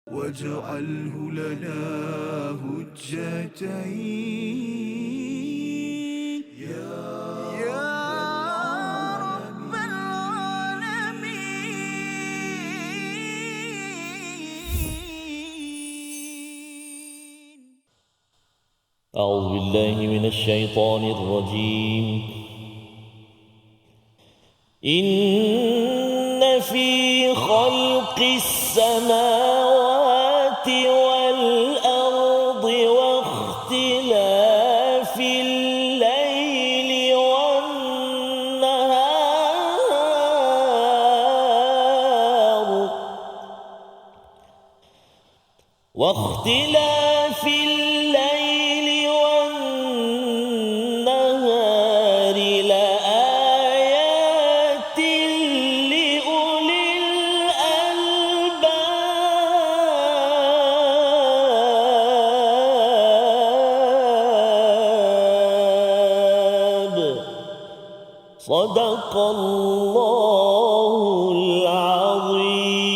واجعله لنا هجتين يا رب العالمين. أعوذ بالله من الشيطان الرجيم. إن في خلق السماوات والأرض واختلاف الليل والنهار لآيات لأولي الألباب. صدق الله العظيم.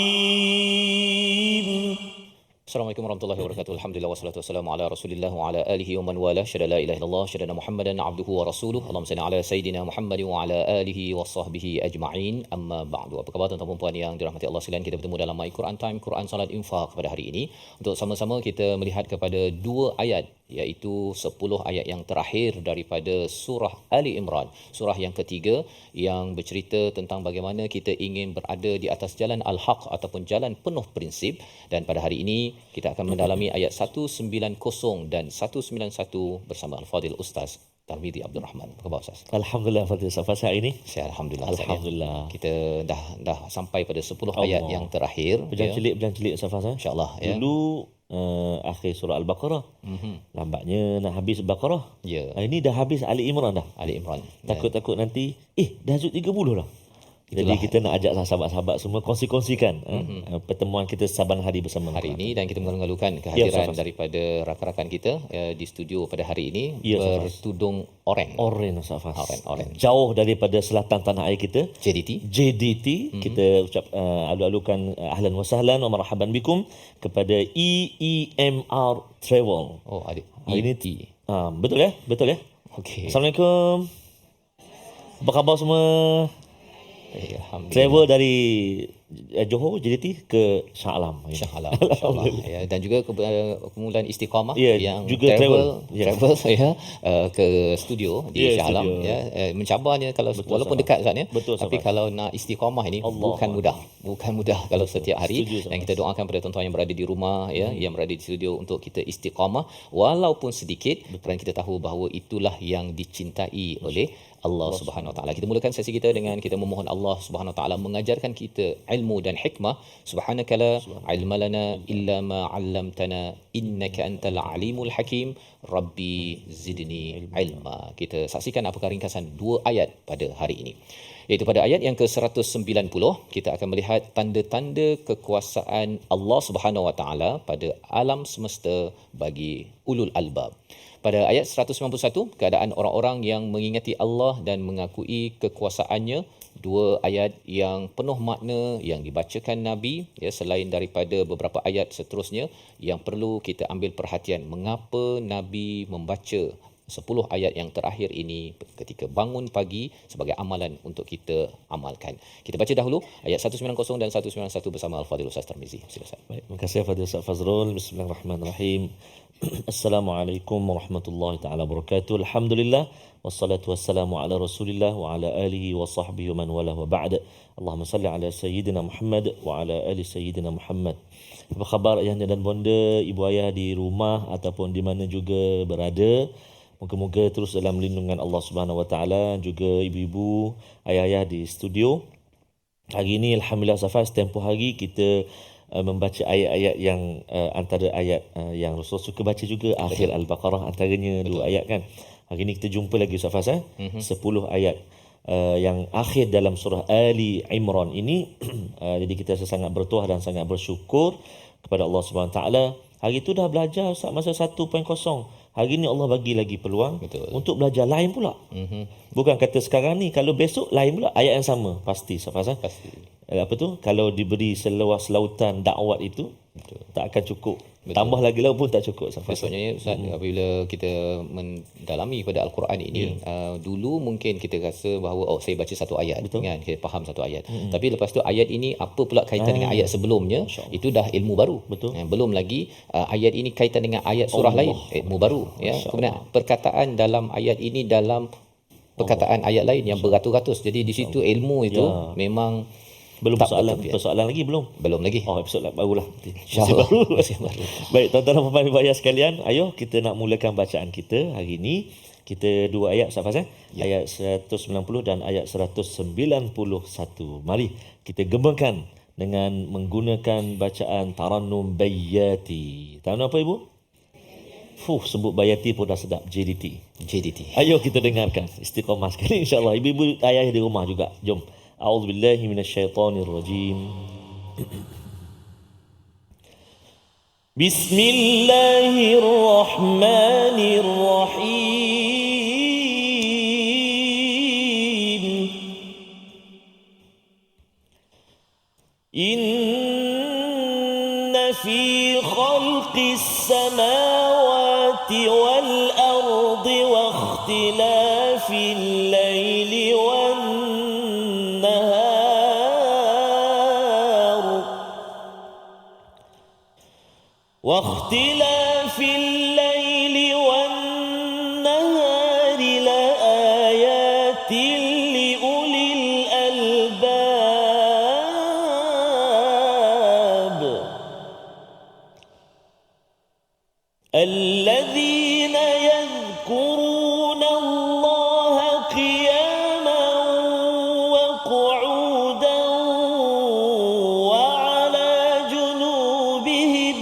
Assalamualaikum warahmatullahi wabarakatuh. Alhamdulillah wassalatu wassalamu ala Rasulillah wa ala alihi wa man wala. Syada la ilaha illallah, syada Muhammadan abduhu wa rasuluh. Allahumma salli ala sayidina Muhammad wa ala alihi wa sahbihi ajma'in. Amma ba'du. Apa khabar tuan-tuan dan puan yang dirahmati Allah sekalian? Kita bertemu dalam My Quran Time, Quran Salat Infaq pada hari ini untuk sama-sama kita melihat kepada dua ayat, iaitu 10 ayat yang terakhir daripada surah Ali Imran, surah yang ketiga yang bercerita tentang bagaimana kita ingin berada di atas jalan al-haq ataupun jalan penuh prinsip. Dan pada hari ini kita akan mendalami ayat 190 dan 191 bersama Al-Fadil Ustaz Tarmizi Abdul Rahman. Apa khabar Ustaz? Alhamdulillah, Fadil Safas hari ini. Saya alhamdulillah. Alhamdulillah. Kita dah sampai pada 10 ayat yang terakhir. Berjam-celik Safas. Insya-Allah ya. Dulu akhir surah Al-Baqarah. Lambatnya nak habis Baqarah. Ya. Hari ini dah habis Ali Imran dah. Ali Imran. Takut-takut nanti dah hujud 30 dah. Jadi kita nak ajak sahabat-sahabat semua kongsi-kongsikan pertemuan kita saban hari bersama hari ini, dan kita mengalu-alukan kehadiran daripada rakan-rakan kita di studio pada hari ini bertudung oranye. Oranye Safas. Oranye. Jauh daripada selatan tanah air kita. JDT. Kita ucap alu-alukan ahlan wa sahlan wa marhaban bikum kepada EEMR Travel. Oh, ada. Hari ini betul ya? Okey. Assalamualaikum. Apa khabar semua? Alhamdulillah. Travel dari Johor JDT ke Shah Alam. InsyaAllah. Ya, dan juga kemudian Istiqamah yang juga travel ke studio di Shah Alam ya. Mencabarnya kalau walaupun dekat Ustaz ya. Tapi kalau nak Istiqamah ini bukan mudah kalau setiap hari. Dan kita doakan pada tuan-tuan yang berada di rumah ya, yang berada di studio untuk kita istiqamah walaupun sedikit, kerana kita tahu bahawa itulah yang dicintai oleh Allah Subhanahu Wa Taala. Kita mulakan sesi kita dengan kita memohon Allah Subhanahu Wa Taala mengajarkan kita ilmu dan hikmah. Subhanaka la ilma lana illa ma 'allamtana innaka antal alimul hakim. Rabbi zidni ilma. Kita saksikan apakah ringkasan dua ayat pada hari ini. Iaitu pada ayat yang ke-190 kita akan melihat tanda-tanda kekuasaan Allah Subhanahu Wa Taala pada alam semesta bagi ulul albab. Pada ayat 191, keadaan orang-orang yang mengingati Allah dan mengakui kekuasaannya. Dua ayat yang penuh makna yang dibacakan Nabi ya, selain daripada beberapa ayat seterusnya yang perlu kita ambil perhatian. Mengapa Nabi membaca 10 ayat yang terakhir ini ketika bangun pagi sebagai amalan untuk kita amalkan. Kita baca dahulu ayat 190 dan 191 bersama Al-Fadil Ustaz Tarmizi. Silakan. Baik, terima kasih Fadil Ustaz Fazrul. Bismillahirrahmanirrahim. Assalamualaikum warahmatullahi taala wabarakatuh. Alhamdulillah wassalatu wassalamu ala Rasulillah wa ala alihi wa sahbihi wa man wala wa ba'da. Allahumma salli ala sayyidina Muhammad wa ala ali sayyidina Muhammad. Apa khabar ayahanda dan bonda, ibu ayah di rumah ataupun di mana juga berada? Moga-moga terus dalam lindungan Allah Subhanahu Wa Taala, juga ibu-ibu, ayah-ayah di studio. Hari ini alhamdulillah Safas, tempoh hari kita membaca ayat-ayat yang antara ayat yang Rasul suka baca juga, akhir Al-Baqarah antaranya. Dua ayat kan. Hari ini kita jumpa lagi Safas 10 ayat yang akhir dalam surah Ali Imran ini. Jadi kita sangat bertuah dan sangat bersyukur kepada Allah Subhanahu Wa Taala. Hari itu dah belajar masa 1.0. Hari ni Allah bagi lagi peluang untuk belajar lain pula. Bukan kata sekarang ni, kalau besok lain pula ayat yang sama. Pasti Safas. Pasti. apa tu, kalau diberi seluas lautan dakwat itu tak akan cukup. Tambah lagi lah pun tak cukup. Maksudnya Ustaz, apabila kita mendalami pada Al-Quran ini, dulu mungkin kita rasa bahawa saya baca satu ayat, kan, kita faham satu ayat. Tapi lepas tu ayat ini apa pula kaitan dengan ayat sebelumnya, itu dah ilmu baru. Belum lagi ayat ini kaitan dengan ayat surah lain, ilmu baru, ya. Kemudian perkataan dalam ayat ini dalam perkataan ayat lain yang beratus-ratus. Jadi di situ ilmu itu memang belum persoalan lagi belum lagi. Episod barulah. Masih baru. Baik, tuan-tuan dan puan-puan ibu ayah sekalian, ayo kita nak mulakan bacaan kita hari ini. Kita dua ayat Ustaz ayat 190 dan ayat 191. Mari kita gembangkan dengan menggunakan bacaan Tarannum Bayati. Tahu apa ibu? Sebut Bayati pun dah sedap. JDT. Ayo kita dengarkan istiqamah sekali insya-Allah. Ibu-ibu ayah di rumah juga. Jom. أعوذ بالله من الشيطان الرجيم بسم الله الرحمن الرحيم إن في خلق السماوات والأرض واختلاف الليل واختلاف الليل والنهار لآيات لأولي الألباب الذين يذكرون الله قياما وقعودا وعلى جنوبهم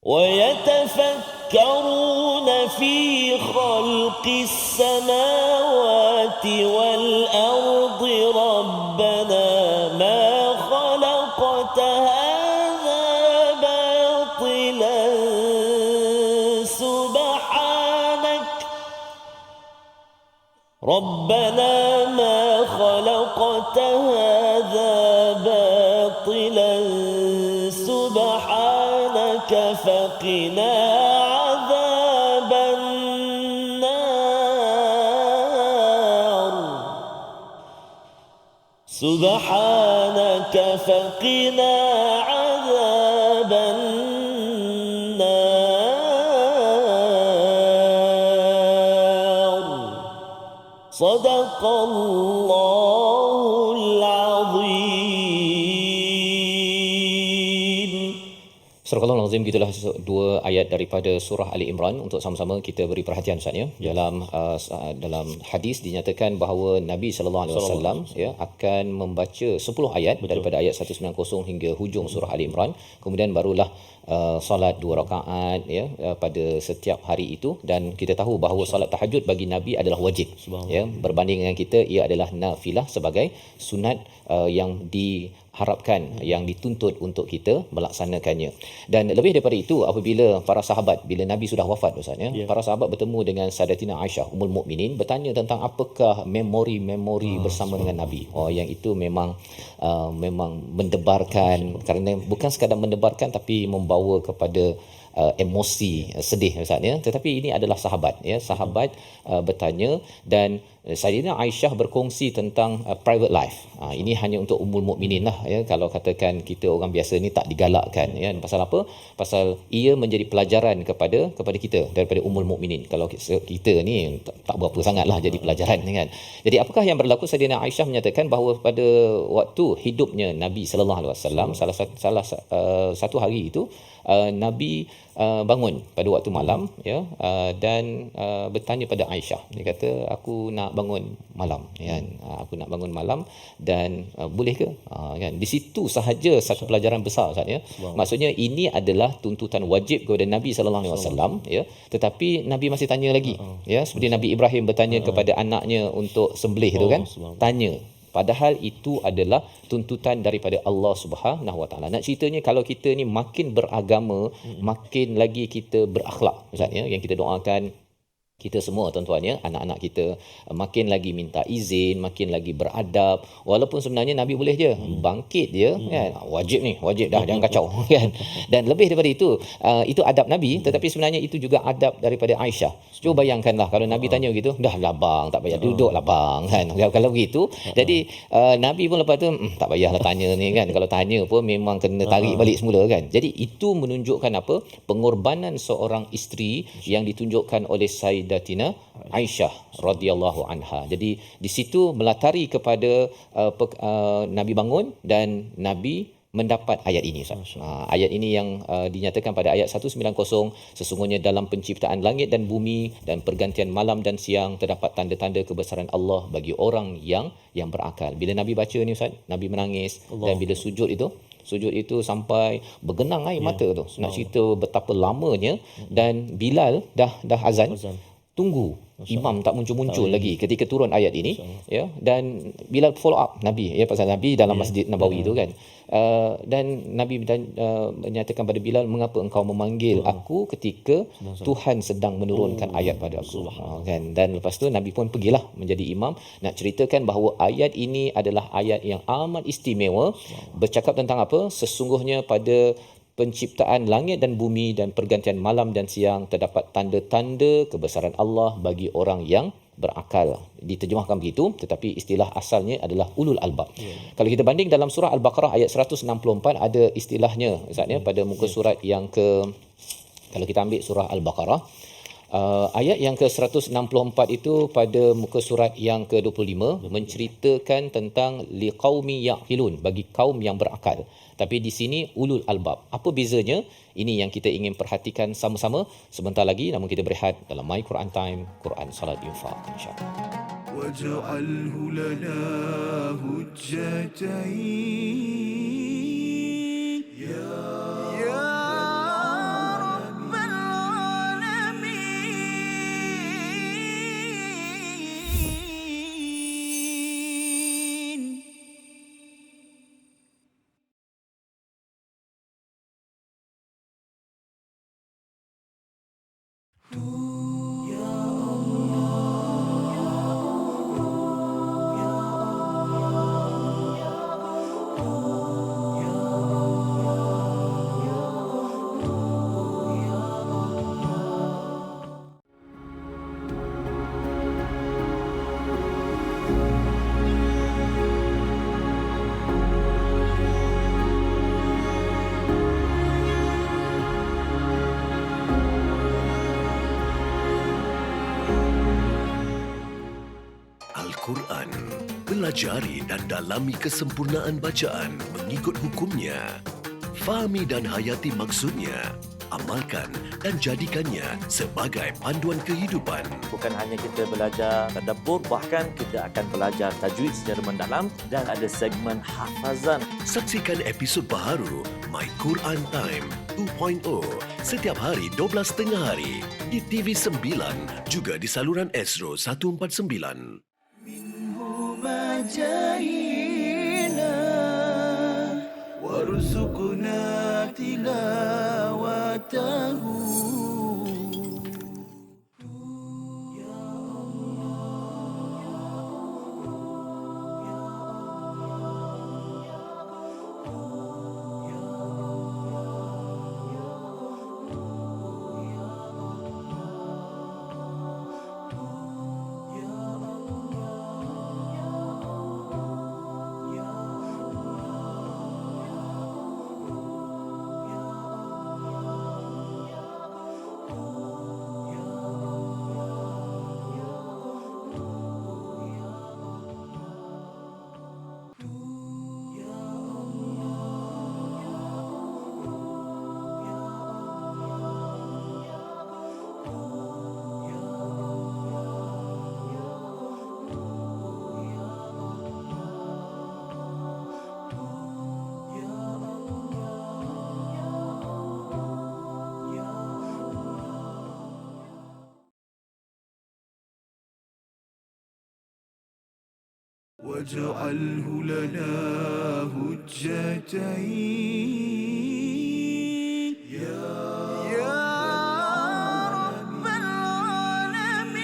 ويتفكرون في خلق السماوات والأرض ربنا ما خلقت هذا باطلا سبحانك ربنا ما خلقت هذا باطلا سبحانك فقنا عذاب النار سبحانك فقنا عذاب النار صدق الله العظيم. Surah Al-Azim, gitulah dua ayat daripada surah Ali Imran untuk sama-sama kita beri perhatian Ustaz ya. Dalam hadis dinyatakan bahawa Nabi sallallahu alaihi wasallam akan membaca 10 ayat daripada ayat 190 hingga hujung surah Ali Imran, kemudian barulah solat 2 rakaat pada setiap hari itu. Dan kita tahu bahawa solat tahajud bagi Nabi adalah wajib berbanding dengan kita ia adalah nafilah sebagai sunat yang diharapkan, yang dituntut untuk kita melaksanakannya. Dan lebih daripada itu, apabila para sahabat, bila Nabi sudah wafat Ustaz para sahabat bertemu dengan Sayyidatina Aisyah Ummul Mukminin, bertanya tentang apakah memori-memori bersama dengan Nabi. Yang itu memang mendebarkan, kerana bukan sekadar mendebarkan tapi membawa kepada emosi sedih Ustaz tetapi ini adalah sahabat sahabat bertanya, dan Sayyidina Aisyah berkongsi tentang private life. Ini hanya untuk Ummul Mukminin lah kalau katakan kita orang biasa ni tak digalakkan pasal apa? Pasal ia menjadi pelajaran kepada kita daripada Ummul Mukminin. Kalau kita ni tak berapa sangatlah jadi pelajaran kan. Jadi apakah yang berlaku? Sayyidina Aisyah menyatakan bahawa pada waktu hidupnya Nabi sallallahu alaihi wasallam, salah satu hari itu Nabi bangun pada waktu malam dan bertanya pada Aisyah. Dia kata, aku nak bangun malam aku nak bangun malam dan boleh ke kan. Di situ sahaja satu pelajaran besar Ustaz maksudnya ini adalah tuntutan wajib kepada Nabi sallallahu alaihi wasallam tetapi Nabi masih tanya lagi seperti Nabi Ibrahim bertanya kepada anaknya untuk sembelih tu kan, tanya. Padahal itu adalah tuntutan daripada Allah Subhanahu Wa Taala. Nak ceritanya kalau kita ni makin beragama, makin lagi kita berakhlak Ustaz yang kita doakan kita semua tuan-tuannya, anak-anak kita makin lagi minta izin, makin lagi beradab, walaupun sebenarnya Nabi boleh je bangkit dia kan, wajib dah, jangan kacau kan. Dan lebih daripada itu adab Nabi, tetapi sebenarnya itu juga adab daripada Aisyah. Cuba bayangkanlah kalau Nabi tanya gitu, dah lah bang, tak payah duduklah bang kan. Kalau begitu, jadi Nabi pun lepas tu tak payahlah tanya ni kan, kalau tanya pun memang kena tarik balik semula kan. Jadi itu menunjukkan apa? Pengorbanan seorang isteri yang ditunjukkan oleh Sayyidatina Aisyah radhiyallahu anha. Jadi di situ melatari kepada Nabi bangun dan Nabi mendapat ayat ini. Ayat ini yang dinyatakan pada ayat 190, sesungguhnya dalam penciptaan langit dan bumi dan pergantian malam dan siang terdapat tanda-tanda kebesaran Allah bagi orang yang berakal. Bila Nabi baca ni Ustaz, Nabi menangis Allah. Dan bila sujud itu sampai bergenang air mata tu. Nak cerita betapa lamanya, dan Bilal dah azan. Tunggu imam tak muncul lagi ketika turun ayat ini ya, dan Bilal follow up Nabi ya, pasal Nabi dalam Masjid Nabawi itu kan, dan Nabi menyatakan pada Bilal, mengapa engkau memanggil aku ketika Tuhan sedang menurunkan ayat pada aku kan. Dan lepas tu Nabi pun pergilah menjadi imam, nak ceritakan bahawa ayat ini adalah ayat yang amat istimewa, bercakap tentang apa? Sesungguhnya pada penciptaan langit dan bumi dan pergantian malam dan siang terdapat tanda-tanda kebesaran Allah bagi orang yang berakal. Diterjemahkan begitu, tetapi istilah asalnya adalah ulul albab. Kalau kita banding dalam surah Al-Baqarah ayat 164 ada istilahnya Ustaz, pada muka surat yang kalau kita ambil surah Al-Baqarah ayat yang ke-164 itu pada muka surat yang ke-25 menceritakan tentang liqaumi yaqilun, bagi kaum yang berakal. Tapi di sini ulul albab. Apa bezanya? Ini yang kita ingin perhatikan sama-sama sebentar lagi. Namun kita berehat dalam My Quran Time, Quran Salat Infaq, insya-Allah. Waj'alhu lana hujjatain ya Al-Quran. Pelajari dan dalami kesempurnaan bacaan mengikut hukumnya. Fahami dan hayati maksudnya. Amalkan dan jadikannya sebagai panduan kehidupan. Bukan hanya kita belajar tadabbur, bahkan kita akan belajar tajwid secara mendalam dan ada segmen hafazan. Saksikan episod baharu My Quran Time 2.0 setiap hari 12.30 hari di TV9 juga di saluran Astro 149. مجاهينا وارزقنا تلاوته واجعله لنا هجتين يا رب العالمين.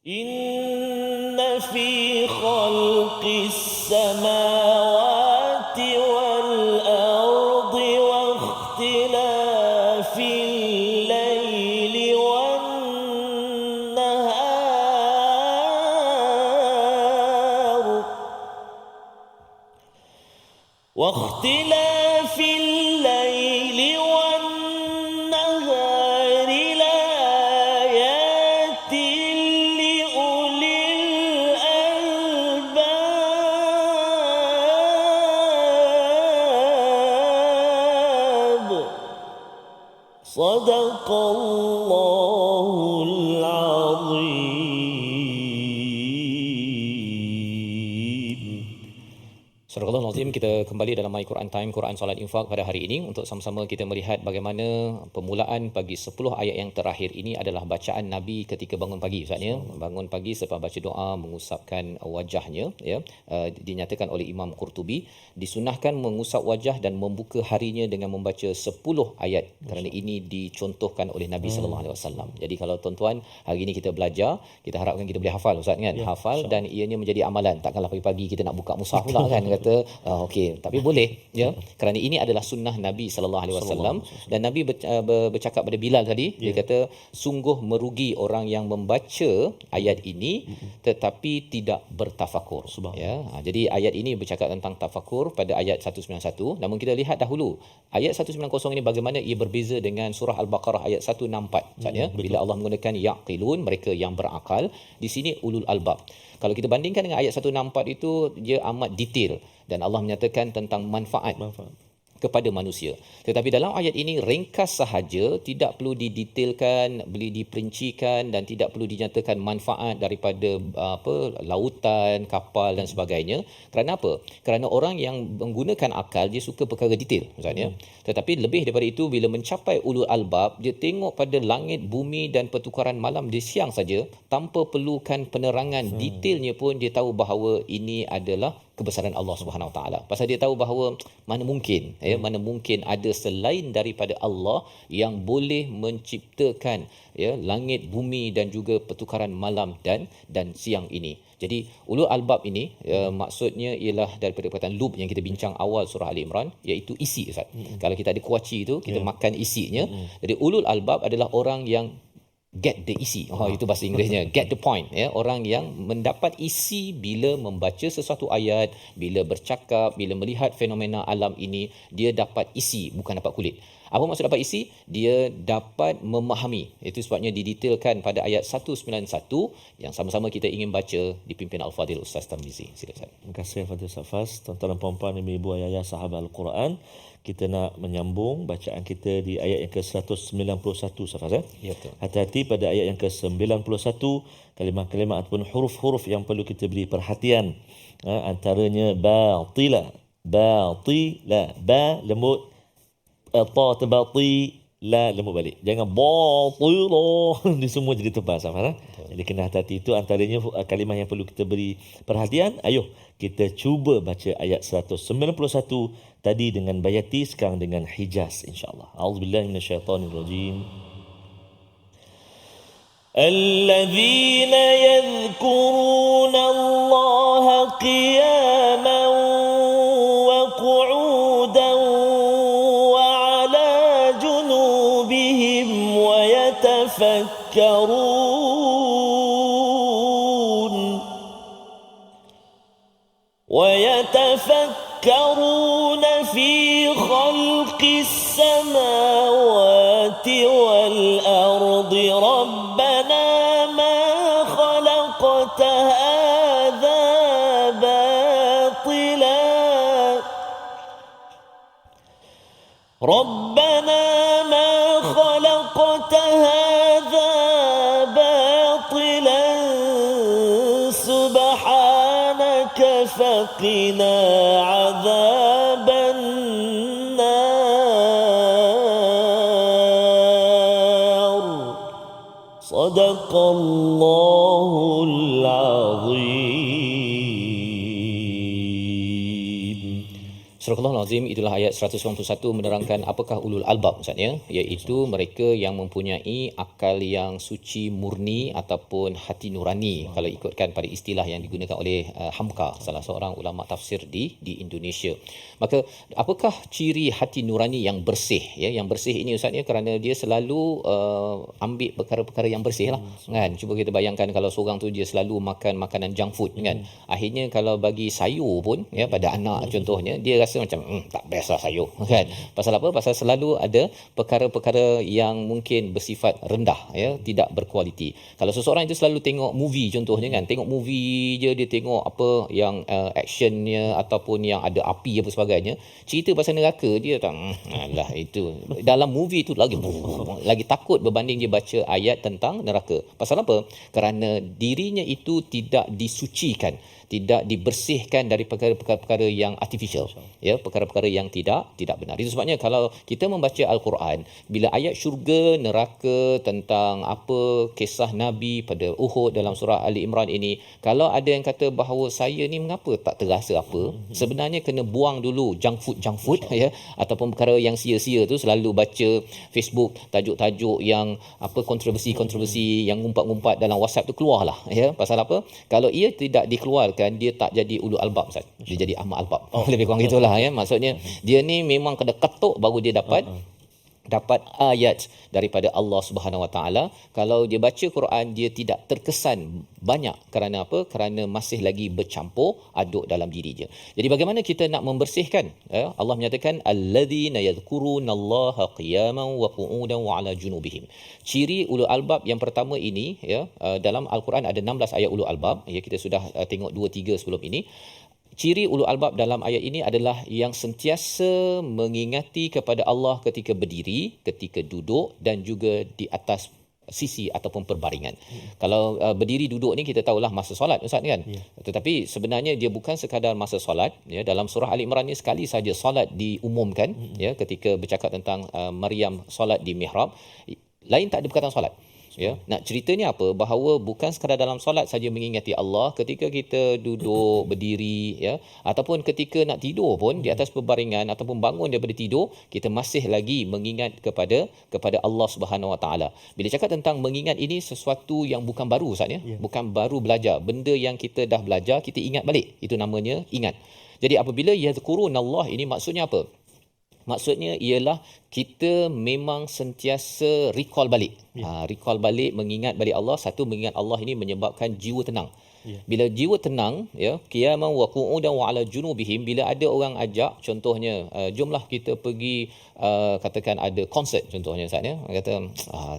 Inna fi khalqis samawati wal ardi wa ikhtilafil laili wan nahar wa ikhtilafil laili wan nahari laayatin liulil albab. Sadaqallahul azim. Surah Al-Azim, kita kembali dalam My Quran Time, Quran Salat Infak pada hari ini untuk sama-sama kita melihat bagaimana permulaan bagi 10 ayat yang terakhir ini adalah bacaan Nabi ketika bangun pagi. Ustaznya, bangun pagi selepas baca doa, mengusapkan wajahnya, ya. Dinyatakan oleh Imam Qurtubi, disunahkan mengusap wajah dan membuka harinya dengan membaca 10 ayat kerana ini dicontohkan oleh Nabi sallallahu alaihi wasallam. Jadi kalau tuan-tuan hari ini kita belajar, kita harapkan kita boleh hafal, Ustaz kan? Hafal dan ianya menjadi amalan. Takkanlah pagi-pagi kita nak buka mushaf pula kan, kata okey, tapi boleh, ya, kerana ini adalah sunnah Nabi sallallahu alaihi wasallam. Dan Nabi bercakap pada Bilal tadi, dia kata sungguh merugi orang yang membaca ayat ini tetapi tidak bertafakur, ya. Jadi ayat ini bercakap tentang tafakur pada ayat 191. Namun kita lihat dahulu ayat 190 ini bagaimana ia berbeza dengan surah Al-Baqarah ayat 164, ya. Bila Allah menggunakan yaqilun, mereka yang berakal, di sini ulul albab. Kalau kita bandingkan dengan ayat 164 itu, dia amat detail dan Allah menyatakan tentang manfaat kepada manusia. Tetapi dalam ayat ini ringkas sahaja, tidak perlu didetailkan, boleh diperincikan dan tidak perlu dinyatakan manfaat daripada lautan, kapal dan sebagainya. Kerana apa? Kerana orang yang menggunakan akal dia suka perkara detail misalnya. Tetapi lebih daripada itu, bila mencapai ulul albab, dia tengok pada langit, bumi dan pertukaran malam di siang saja tanpa perlukan penerangan detailnya pun dia tahu bahawa ini adalah kebesaran Allah Subhanahu Wa Taala. Pasal dia tahu bahawa mana mungkin ada selain daripada Allah yang boleh menciptakan, ya, langit, bumi dan juga pertukaran malam dan siang ini. Jadi ulul albab ini maksudnya ialah daripada perkataan lub yang kita bincang awal surah Ali Imran, iaitu isi, Ustaz. Kalau kita ada kuaci itu, kita makan isinya. Jadi ulul albab adalah orang yang get the isi. Itu bahasa Inggerisnya, get the point, ya. Orang yang mendapat isi bila membaca sesuatu ayat, bila bercakap, bila melihat fenomena alam ini, dia dapat isi, bukan dapat kulit. Apa maksud dapat isi? Dia dapat memahami. Itu sebabnya didetailkan pada ayat 191 yang sama-sama kita ingin baca dipimpin Al-Fadhil Ustaz Tarmizi. Silakan. Terima kasih Fadil Safas. Tuan-tuan dan puan-puan, ibu-ibu, ayah, sahabat Al-Quran, kita nak menyambung bacaan kita di ayat yang ke-191, Safas, ya? Ya, betul. Hati-hati pada ayat yang ke-91, kalimah-kalimah ataupun huruf-huruf yang perlu kita beri perhatian. Antaranya batila, ba lembut, ta terbati, la lembut balik. Jangan batila ni semua jadi tebal, Safas. Jadi kena hati-hati, itu antaranya kalimah yang perlu kita beri perhatian. Ayuh kita cuba baca ayat 191 tadi dengan Bayati, sekarang dengan Hijaz, insya-Allah. A'udzubillahi minasyaitonirrajim. الذين يذكرون الله قياما وقعودا وعلى جنوبهم ويتفكرون في خلق السماوات والأرض ربنا ما خلقت هذا باطلا ربنا ما خلقت هذا باطلا سبحانك فقنا عذاب النار صدق الله العظيم. Astagfirullahalazim, itulah ayat 191 menerangkan apakah ulul albab Ustaz ya, iaitu mereka yang mempunyai akal yang suci murni ataupun hati nurani kalau ikutkan pada istilah yang digunakan oleh Hamka, salah seorang ulama tafsir di Indonesia. Maka apakah ciri hati nurani yang bersih ya, yang bersih ini Ustaz ya, kerana dia selalu ambil perkara-perkara yang bersih lah kan. Cuba kita bayangkan kalau seorang tu dia selalu makan makanan junk food kan, akhirnya kalau bagi sayur pun ya pada anak contohnya, dia rasa macam tak best lah sayur kan. Pasal apa? Pasal selalu ada perkara-perkara yang mungkin bersifat rendah ya, tidak berkualiti. Kalau seseorang itu selalu tengok movie contohnya kan, tengok movie je, dia tengok apa yang actionnya ataupun yang ada api apa sebagainya, cerita pasal neraka dia tak alah itu dalam movie tu lagi takut berbanding dia baca ayat tentang neraka. Pasal apa? Kerana dirinya itu tidak disucikan, tidak dibersihkan dari perkara-perkara yang artificial ya, perkara-perkara yang tidak benar. Itu sebabnya kalau kita membaca al-Quran, bila ayat syurga, neraka, tentang apa kisah Nabi pada Uhud dalam surah Ali Imran ini, kalau ada yang kata bahawa saya ni mengapa tak terasa apa, sebenarnya kena buang dulu junk food ya, ataupun perkara yang sia-sia tu, selalu baca Facebook tajuk-tajuk yang apa kontroversi yang ngumpat-ngumpat dalam WhatsApp tu, keluarlah ya. Pasal apa? Kalau ia tidak dikeluarkan, dia tak jadi ulul albab Ustaz, dia jadi ahmad albab. Lebih kurang gitulah ya. Maksudnya dia ni memang kena ketuk baru dia dapat ayat daripada Allah Subhanahu Wa Taala. Kalau dia baca Quran, dia tidak terkesan banyak. Kerana apa? Kerana masih lagi bercampur aduk dalam diri dia. Jadi bagaimana kita nak membersihkan ya? Allah menyatakan alladzina yadhkurunallaha qiyaman wa qu'udan wa ala junubihim. Ciri ulul albab yang pertama ini ya, dalam al-Quran ada 16 ayat ulul albab ya, kita sudah tengok 2-3 sebelum ini. Ciri ulul albab dalam ayat ini adalah yang sentiasa mengingati kepada Allah ketika berdiri, ketika duduk dan juga di atas sisi ataupun perbaringan. Kalau berdiri duduk ni kita tahulah masa solat Ustaz kan. Tetapi sebenarnya dia bukan sekadar masa solat ya. Dalam surah Ali Imran ni sekali saja solat diumumkan ya, ketika bercakap tentang Maryam solat di mihrab. Lain tak ada perkataan solat. Ya, nak ceritanya apa? Bahawa bukan sekadar dalam solat saja mengingati Allah, ketika kita duduk, berdiri ya, ataupun ketika nak tidur pun di atas perbaringan ataupun bangun daripada tidur, kita masih lagi mengingat kepada Allah Subhanahu Wa Taala. Bila cakap tentang mengingat, ini sesuatu yang bukan baru Ustaz ya. Bukan baru belajar, benda yang kita dah belajar kita ingat balik. Itu namanya ingat. Jadi apabila yazkurunallah ini maksudnya apa? Maksudnya ialah kita memang sentiasa recall balik. Recall balik, mengingat balik Allah. Satu, mengingat Allah ini menyebabkan jiwa tenang. Bila jiwa tenang ya, qiyaman wa qu'udan wa ala junubihim, bila ada orang ajak contohnya jomlah kita pergi katakan ada konsert contohnya Ustaz ya, kata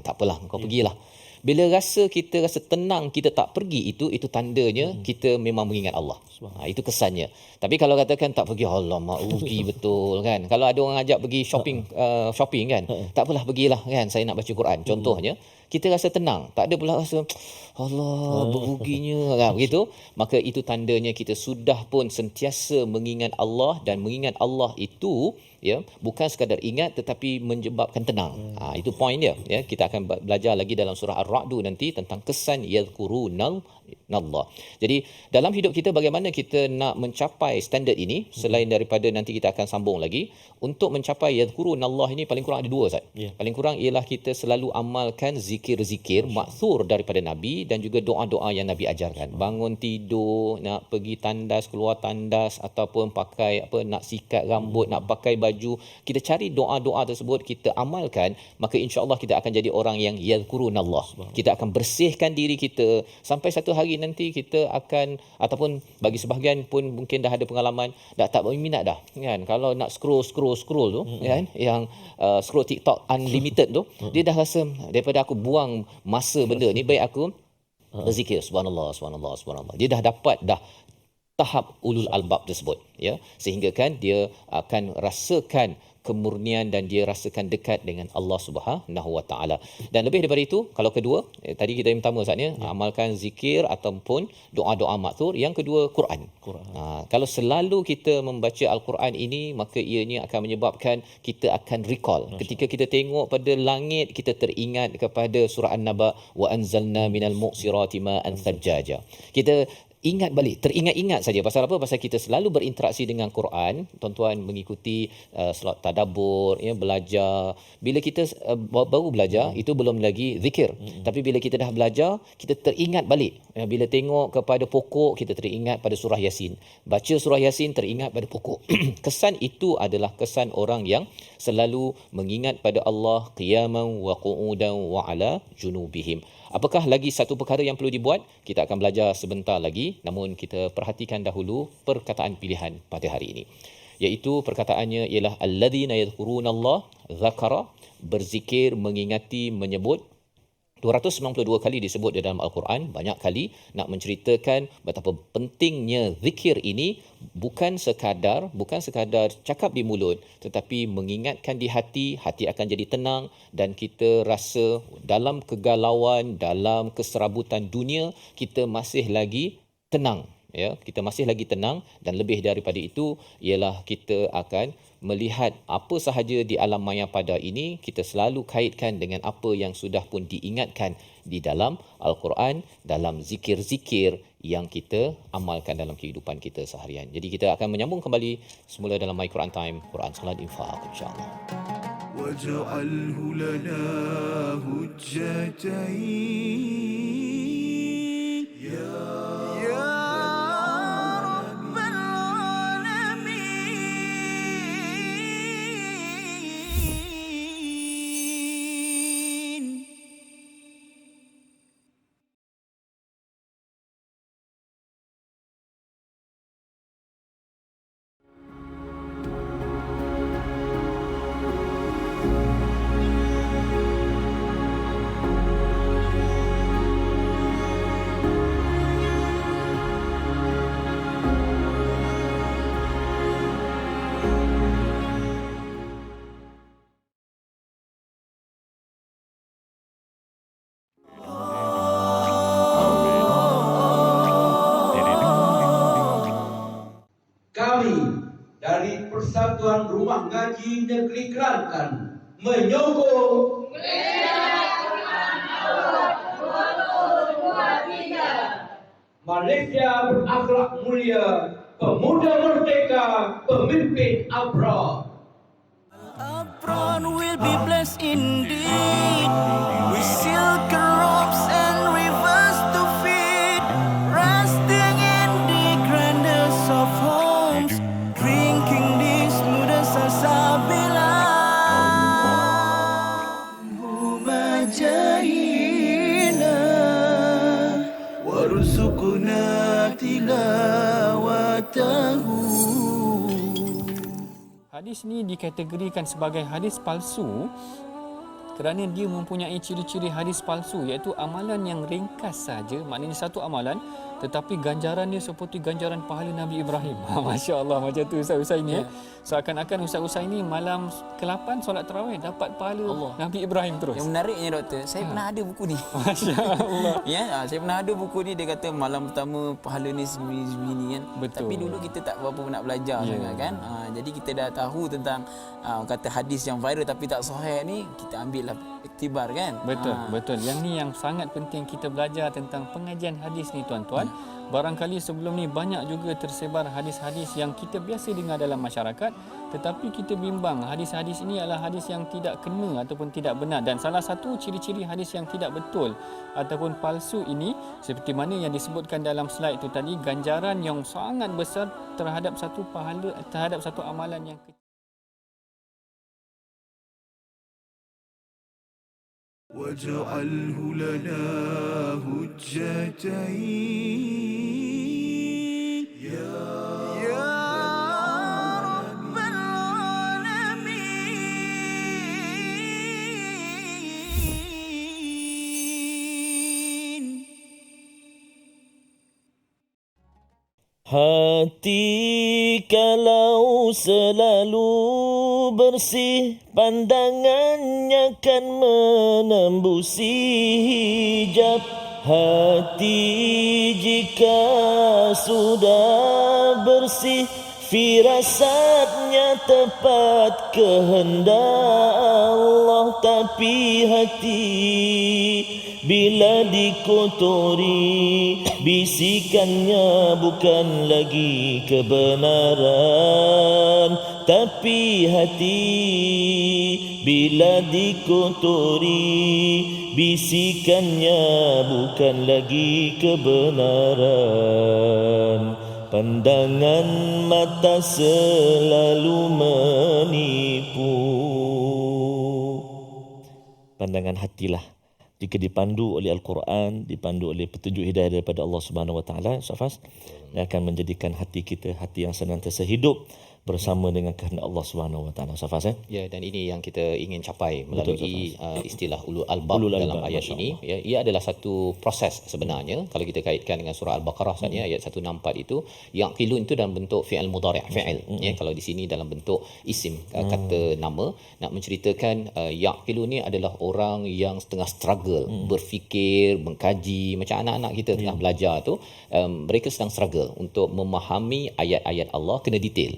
tak apalah kau pergilah. Bila kita rasa tenang, kita tak pergi, itu tandanya kita memang mengingat Allah. Itu kesannya. Tapi kalau katakan tak pergi, alamak rugi betul kan. Kalau ada orang ajak pergi shopping kan, tak apalah pergilah kan, saya nak baca Quran contohnya, kita rasa tenang, tak ada pula rasa Allah beruginya kan begitu, maka itu tandanya kita sudah pun sentiasa mengingat Allah. Dan mengingat Allah itu ya, bukan sekadar ingat tetapi menyebabkan tenang. Itu poin dia ya. Kita akan belajar lagi dalam surah Ar-Ra'd nanti tentang kesan yazkurunallah. Jadi dalam hidup kita bagaimana kita nak mencapai standard ini, selain daripada nanti kita akan sambung lagi untuk mencapai yazkurunallah ini, paling kurang ada 2 Ustaz. Paling kurang ialah kita selalu amalkan zikir-zikir maksur daripada Nabi dan juga doa-doa yang Nabi ajarkan. Bangun tidur, nak pergi tandas, keluar tandas, ataupun pakai nak sikat rambut, nak pakai baju, kita cari doa-doa tersebut, kita amalkan, maka insya-Allah kita akan jadi orang yang yazkurunallah. Kita akan bersihkan diri kita sampai satu hari nanti kita akan, ataupun bagi sebahagian pun mungkin dah ada pengalaman, dah tak berminat dah kan, kalau nak scroll tu kan, yang scroll TikTok unlimited tu, dia dah rasa daripada aku buang masa benda ni, baik aku berzikir subhanallah. Dia dah dapat tahap ulul albab tersebut ya, sehingga kan dia akan rasakan kemurnian dan dia rasakan dekat dengan Allah Subhanahu Wa Taala. Dan lebih daripada itu, kalau kedua tadi kita yang pertama Ustaz ya, amalkan zikir ataupun doa-doa maksur. Yang kedua Quran. Kalau selalu kita membaca al-Quran ini, maka ianya akan menyebabkan kita akan recall. Ketika kita tengok pada langit, kita teringat kepada surah An-Naba, wa anzalna minal mu'sirati ma'an thajjaja. Kita ingat balik, teringat-ingat saja. Pasal apa? Pasal kita selalu berinteraksi dengan Quran. Tuan-tuan mengikuti slot tadabbur, ya, belajar. Bila kita baru belajar, itu belum lagi zikir. Tapi bila kita dah belajar, kita teringat balik. Ya, bila tengok kepada pokok, kita teringat pada surah Yasin. Baca surah Yasin, teringat pada pokok. Kesan itu adalah kesan orang yang selalu mengingat pada Allah qiyaman wa qu'udan wa ala junubihim. Apakah lagi satu perkara yang perlu dibuat? Kita akan belajar sebentar lagi, namun kita perhatikan dahulu perkataan pilihan pada hari ini. Iaitu perkataannya ialah alladzina yadhkurunallaha dzakara, berzikir, mengingati, menyebut. 292 kali disebut di dalam Al-Quran, banyak kali nak menceritakan betapa pentingnya zikir ini, bukan sekadar cakap di mulut, tetapi mengingatkan di hati akan jadi tenang dan kita rasa dalam kegalauan, dalam keserabutan dunia, kita masih lagi tenang. Ya, kita masih lagi tenang, dan lebih daripada itu ialah kita akan melihat apa sahaja di alam maya pada ini, kita selalu kaitkan dengan apa yang sudah pun diingatkan di dalam Al-Quran, dalam zikir-zikir yang kita amalkan dalam kehidupan kita seharian. Jadi kita akan menyambung kembali semula dalam My Quran Time, Quran Salat Infaq, insya-Allah. Waj'alhu lana hujjatain ya dari Persatuan Rumah Ngaji Negeri Kelantan menyokong Malaysia berakhlak mulia, pemuda merdeka, pemimpin abrar. Abrar will be blessed indeed with silken robes and rivers to feed, resting in the grandest of homes, drinking the smoothest salsabila. Humajahina warzuqna tilawatahu. Hadis ni dikategorikan sebagai hadis palsu kerana dia mempunyai ciri-ciri hadis palsu, iaitu amalan yang ringkas saja, maknanya satu amalan tetapi ganjaran dia seperti ganjaran pahala Nabi Ibrahim. Masya Allah, macam tu Ustaz ini. Seakan-akan Ustaz ini malam ke-8 solat tarawih dapat pahala Allah. Nabi Ibrahim terus. Yang menariknya doktor, saya pernah ada buku ni. Masya Allah. Ya, saya pernah ada buku ni, dia kata malam pertama pahala ni segini kan. Betul. Tapi dulu kita tak berapa nak belajar sangat kan. Jadi kita dah tahu tentang kata hadis yang viral tapi tak sahih ni, kita ambil lah iktibar kan. Betul, betul. Yang ni yang sangat penting kita belajar tentang pengajian hadis ni tuan-tuan. Barangkali sebelum ni banyak juga tersebar hadis-hadis yang kita biasa dengar dalam masyarakat, tetapi kita bimbang hadis-hadis ini adalah hadis yang tidak kena ataupun tidak benar. Dan salah satu ciri-ciri hadis yang tidak betul ataupun palsu ini, seperti mana yang disebutkan dalam slide itu tadi, ganjaran yang sangat besar terhadap satu pahala, terhadap satu amalan yang kecil. Waj'alhu lana hujjatain ya Rabbal Alamin. Hati kalau selalu bersih, pandangannya kan menembusi hijab. Hati jika sudah bersih, firasatnya tepat kehendak Allah. Tapi hati bila dikotori, bisikannya bukan lagi kebenaran, tapi hati bila dikotori, bisikannya bukan lagi kebenaran. Pandangan mata selalu menipu. Pandangan hatilah jika dipandu oleh Al-Quran, dipandu oleh petunjuk hidayah daripada Allah Subhanahu Wa Taala, Safas, yang akan menjadikan hati kita hati yang senantiasa hidup bersama dengan kehendak Allah Subhanahu Wa Taala. Safas, Ya, dan ini yang kita ingin capai melalui istilah ulul albab dalam ayat ini. Ya, ia adalah satu proses sebenarnya. Kalau kita kaitkan dengan surah Al-Baqarah saja, ayat 164 itu, yaqilun itu dalam bentuk fi'il mudhari', fi'il. Ya, kalau di sini dalam bentuk isim, kata nama, nak menceritakan yaqilun ni adalah orang yang setengah struggle, berfikir, mengkaji, macam anak-anak kita tengah belajar tu, mereka sedang struggle untuk memahami ayat-ayat Allah, kena detail.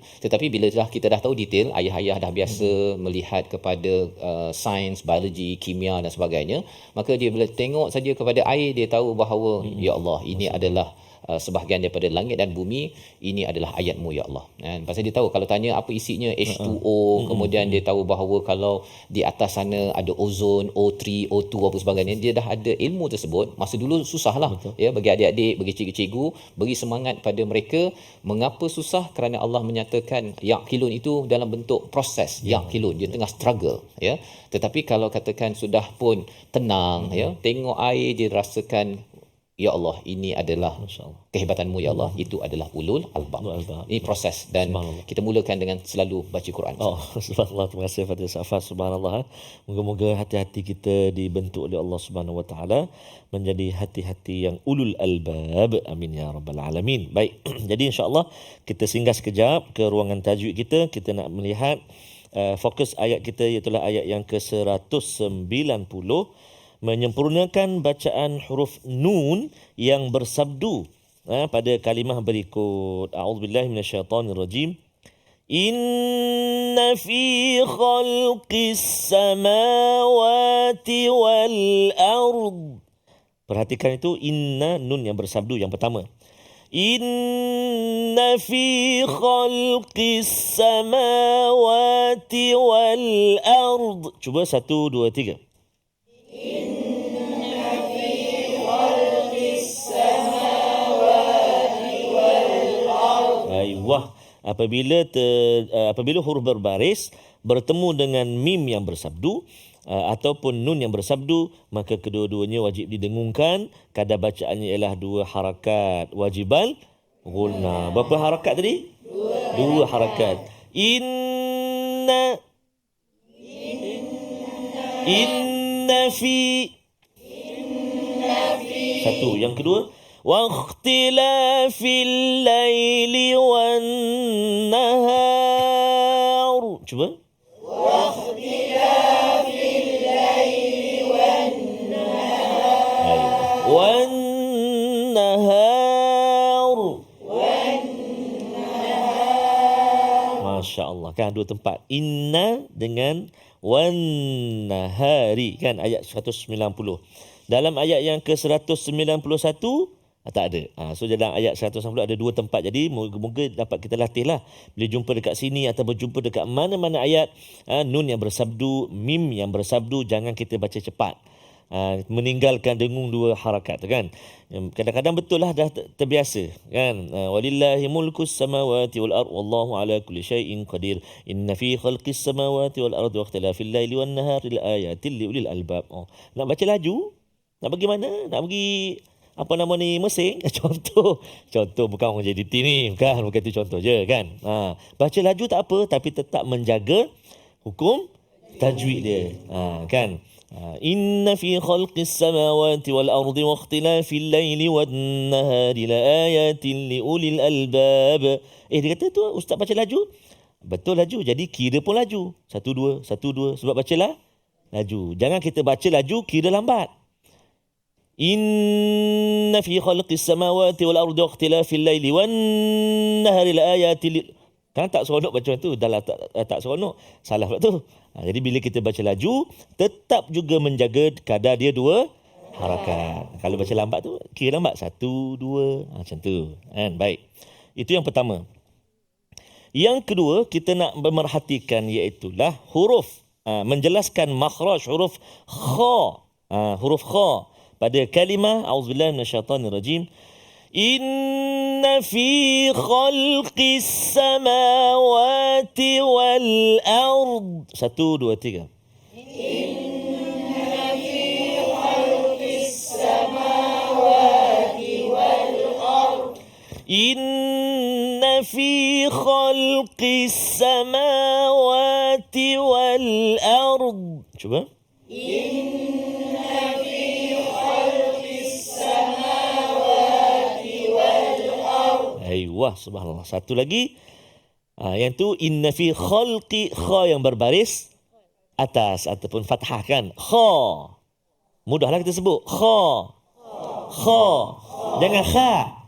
Tetapi bila kita dah tahu detail, ayah-ayah dah biasa melihat kepada sains, biologi, kimia dan sebagainya, maka dia bila tengok saja kepada air, dia tahu bahawa ya Allah, ini adalah sebahagian daripada langit dan bumi, ini adalah ayat-Mu ya Allah. Pasal dia tahu kalau tanya apa isinya, H2O, kemudian dia tahu bahawa kalau di atas sana ada ozon, O3, O2 apa sebagainya, dia dah ada ilmu tersebut. Masa dulu susahlah ya, bagi adik-adik, bagi cikgu-cikgu, beri semangat pada mereka. Mengapa susah? Kerana Allah menyatakan yaqilun itu dalam bentuk proses, yaqilun, dia tengah struggle ya. Tetapi kalau katakan sudah pun tenang ya, tengok air, dia rasakan ya Allah, ini adalah kehebatan-Mu ya Allah, itu adalah ulul albab. Ini proses, dan kita mulakan dengan selalu baca Quran. Subhanallah, terima kasih pada Safas. Subhanallah. Moga-moga hati-hati kita dibentuk oleh Allah Subhanahu Wa Taala menjadi hati-hati yang ulul albab. Amin ya rabbal alamin. Baik. Jadi insya-Allah kita singgah sekejap ke ruangan tajwid kita. Kita nak melihat fokus ayat kita, iaitu ayat yang ke-190, menyempurnakan bacaan huruf nun yang bersabdu pada kalimah berikut. A'udzubillahi minasyaitonirrajim. Inna fi khalqis samawati wal ard. Perhatikan itu, inna, nun yang bersabdu yang pertama. Inna fi khalqis samawati wal ard. Cuba 1, 2, 3. Wah, apabila huruf berbaris bertemu dengan mim yang bersabdu ataupun nun yang bersabdu, maka kedua-duanya wajib didengungkan. Kadar bacaannya ialah 2 harakat wajibal ghunna. Berapa harakat tadi? 2 harakat. Inna fi. Satu. Yang kedua, waqtilafil laili wan nahar. Cuba. Waqtilafil laili wan nahar. Wan nahar. Masya-Allah, kan 2 tempat. Inna dengan wan nahari, kan ayat 190. Dalam ayat yang ke-191 tak ada. So dalam ayat 190 ada 2 tempat. Jadi moga-moga dapat kita latihlah. Bila jumpa dekat sini atau berjumpa dekat mana-mana ayat, nun yang bersabdu, mim yang bersabdu, jangan kita baca cepat. Meninggalkan dengung 2 harakat, kan. Kadang-kadang betul lah dah terbiasa, kan. Walillahi mulkus samawati wal ard wallahu ala kulli syai'in qadir. Inna fi khalqis samawati wal ard wa ikhtilafil laili wan nahari laayatil liulil albab. Nak baca laju? Nak bagi mana? Nak bagi apa nama ni, mesin? Contoh bukan orang jadi ni, bukan itu contoh je, kan. Baca laju tak apa, tapi tetap menjaga hukum tajwid dia, kan. Inna fi khalqis samawati wal ardi wa ikhtilafil laili wan nahari laayatin liulil albab. Dia kata tu ustaz baca laju. Betul laju, jadi kira pun laju. 1 2 sebab bacalah laju. Jangan kita baca laju kira lambat. Inna fi khalqis samawati wal ardi wa ikhtilafil laili wan nahari laayatin. Kan tak seronok baca tu, dah lah tak seronok, salah pula tu. Jadi bila kita baca laju, tetap juga menjaga kadar dia 2 harakat. Kalau baca lambat tu, kira lambat 1, 2, macam tu. Kan? Baik. Itu yang pertama. Yang kedua, kita nak memerhatikan iaitulah huruf. Menjelaskan makhraj huruf kha. Huruf kha pada kalimah auzubillahi minasyaitanirrajim. Inna fi khalqis samawati wal ard. 1, 2, 3. Inna fi khalqis samawati wal ard. Inna fi khalqis samawati wal ard. Cuba. Inna fi khalqis samawati wal ard. Wah, subhanallah. Satu lagi. Yang tu inna fi khalqi, kha yang berbaris atas ataupun fathah kan. Kha. Mudahlah kita sebut. Kha. Kha. Jangan kha.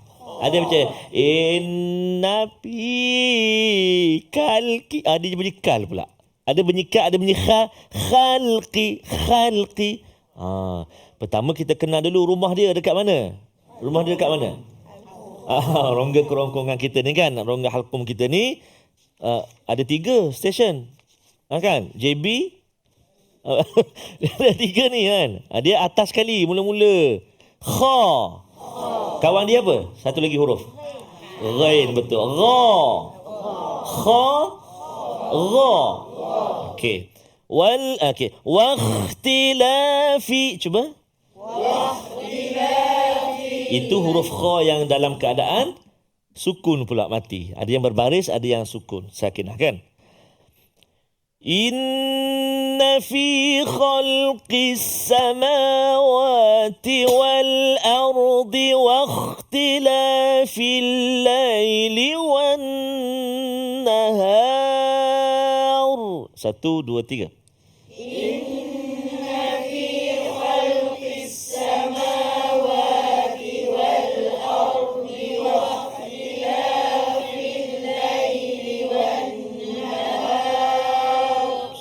Ada macam inna fi khalqi. Dia bunyi kal pula. Ada bunyi ka, ada bunyi kha. Khalqi. Khalqi. Pertama kita kenal dulu rumah dia dekat mana. Rumah dia dekat mana? Rongga kerongkongan kita ni kan, rongga halqum kita ni ada 3 stesen. Kan? JB ada 3 ni kan. Dia atas sekali mula-mula. Kha. Kawan dia apa? Satu lagi huruf. Ghain, betul. Gha. Kha. Gha. Okey. Okey. Wakhtilafi. Cuba. Itu huruf kha yang dalam keadaan sukun pula mati. Ada yang berbaris, ada yang sukun. Sakinah kan? Inna fi khalqis samawati wal ardi wa ikhtilafil laili wan nahar. 1, 2, 3.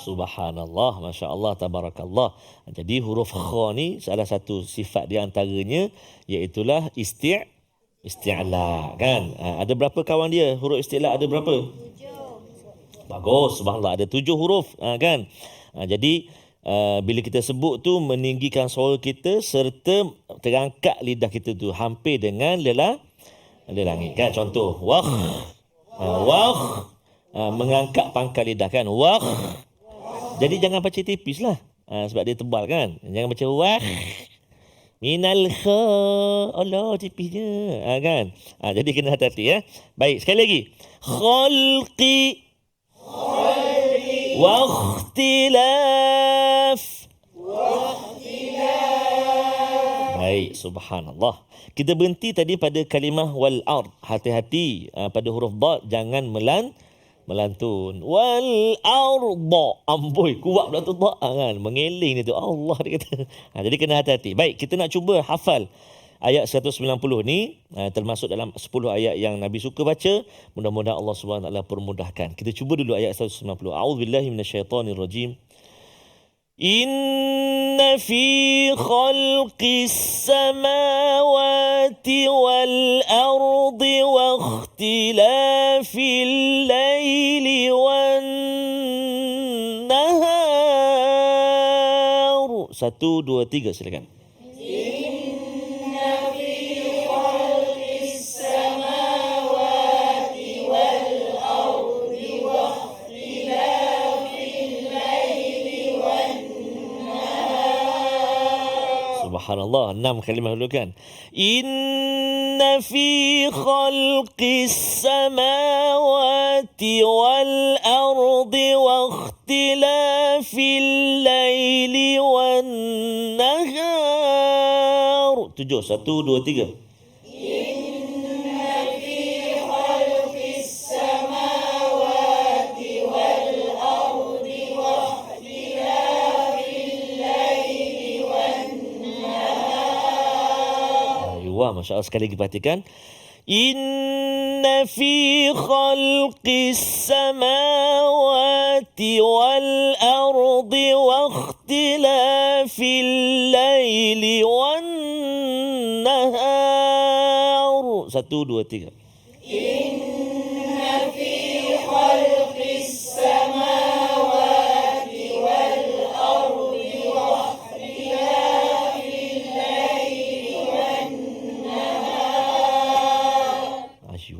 Subhanallah, Masya Allah, Tabarakallah. Jadi huruf kha ni salah satu sifat di antaranya iaitulah isti'la kan. Ada berapa kawan dia? Huruf isti'la ada berapa? 7. Bagus, subhanallah, ada 7 huruf kan. Jadi bila kita sebut tu meninggikan suara kita serta terangkat lidah kita tu hampir dengan langit kan. Contoh wakh. Mengangkat pangkal lidah kan. Wakh. Jadi jangan baca tipis lah. Sebab dia tebal kan. Jangan baca wah. Minal kha. Allah tipisnya. Kan. Jadi kena hati-hati ya. Baik, sekali lagi. Khalqi. Wakhtilaf. Baik, subhanallah. Kita berhenti tadi pada kalimah wal ard. Hati-hati pada huruf ba jangan melantun. Wal arda. Amboi, kuat pula tu ba kan. Mengeling dia tu. Allah dia kata. Jadi kena hati-hati. Baik, kita nak cuba hafal ayat 190 ni. Termasuk dalam 10 ayat yang Nabi suka baca. Mudah-mudahan Allah SWT permudahkan. Kita cuba dulu ayat 190. A'udzubillahi minasyaitanirrajim. Inna fi khalqis samawati wal ardi wa ikhtilafil laili wan nahar. 1, 2, 3 silakan. Subhanallah, 6 kalimah dulu kan. Inna fi khalqis samawati wal ardi wa ikhtilafil laili wan nahar. 7, 1, 2, 3. Wah, Masya Allah, sekali lagi perhatikan. Inna fi khalqis samawati wal ardi wa ikhtilafil laili wan nahar. 1, 2, 3.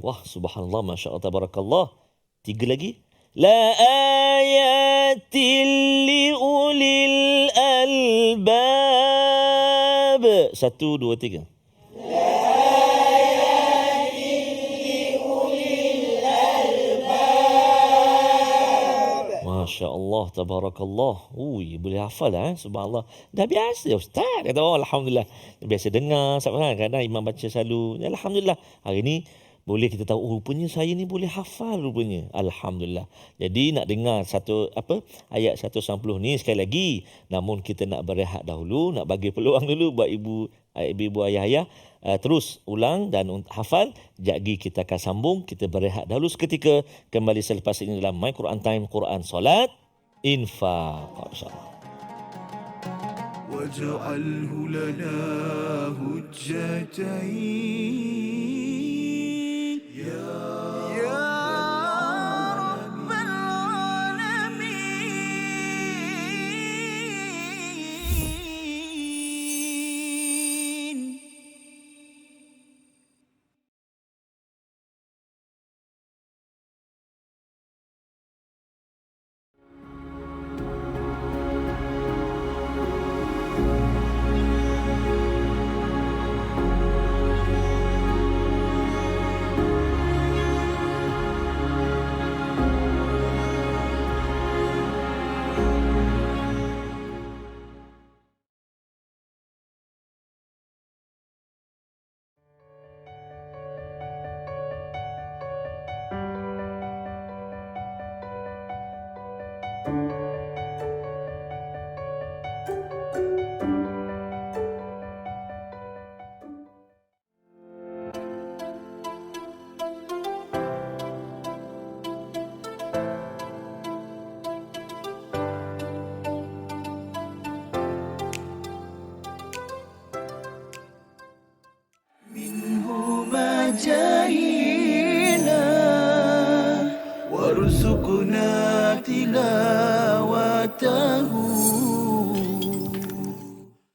Wah, subhanallah, masya Allah, tabarakallah. 3 lagi. La ayatil li ulil albab. 1, 2, 3. Masya Allah, tabarakallah. Ui, boleh hafal subhanallah. Dah biasa ustaz. Kata orang, alhamdulillah. Biasa dengar, kadang imam baca selalu. Alhamdulillah. Hari ni boleh kita tahu, rupanya saya ni boleh hafal rupanya. Alhamdulillah. Jadi nak dengar ayat 190 ni sekali lagi. Namun kita nak berehat dahulu, nak bagi peluang dulu buat ibu ayah-ayah. Terus ulang dan hafal. Jadi kita akan sambung. Kita berehat dahulu seketika. Kembali selepas ini dalam My Quran Time, Quran Solat, Infaq. InsyaAllah. واجعله لنا هجتين يا رب العالمين. جاهنا وارزقنا تلاوته.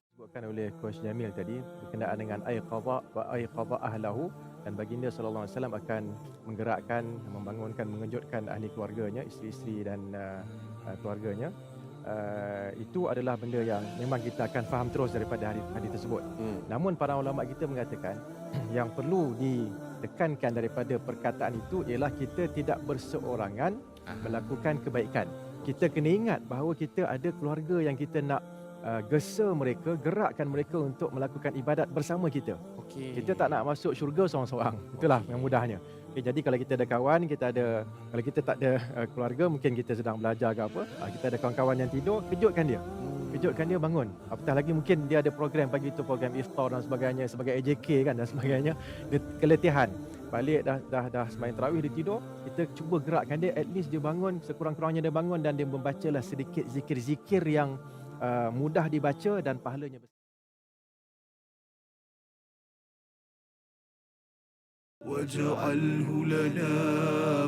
Disebutkan oleh Coach Jamil tadi berkenaan dengan aiqadha wa aiqadha ahlahu, dan baginda sallallahu alaihi wasallam akan menggerakkan, membangunkan, mengejutkan ahli keluarganya, isteri-isteri dan keluarganya. Itu adalah benda yang memang kita akan faham terus daripada hadis tersebut. Namun para ulama kita mengatakan yang perlu ditekankan daripada perkataan itu ialah kita tidak berseorangan melakukan kebaikan. Kita kena ingat bahawa kita ada keluarga yang kita nak gesa mereka, gerakkan mereka untuk melakukan ibadat bersama kita. Kita tak nak masuk syurga seorang-seorang. Itulah yang mudahnya. Jadi kalau kita ada kawan, kalau kita tak ada keluarga, mungkin kita sedang belajar ke apa, kita ada kawan-kawan yang tidur, kejutkan dia, bangun. Apatah lagi mungkin dia ada program pagi itu, program iftar dan sebagainya, sebagai AJK kan dan sebagainya. Dia keletihan, balik dah sembahyang tarawih, dia tidur, kita cuba gerakkan dia, at least dia bangun, sekurang-kurangnya dia bangun dan dia membacalah sedikit zikir-zikir yang mudah dibaca dan pahalanya besar. واجعله لنا